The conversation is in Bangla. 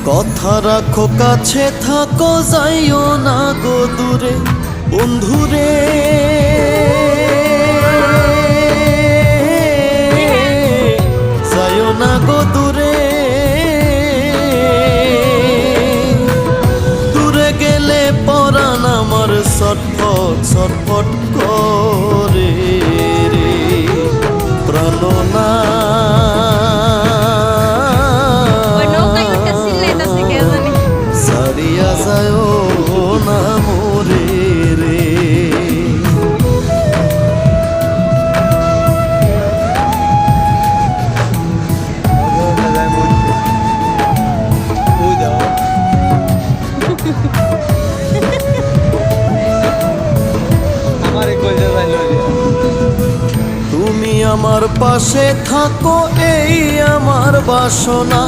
কথা রাখো কাছে থাকো যাইও না গো দূরে বন্ধুরে যাইও না গো দূরে দূরে গেলে পরাণ আমার ছটফট ছটফট করে রে প্রাণনা সারিয়া যায়ও না মোরে রে তুমি আমার পাশে থাকো এই আমার বাসনা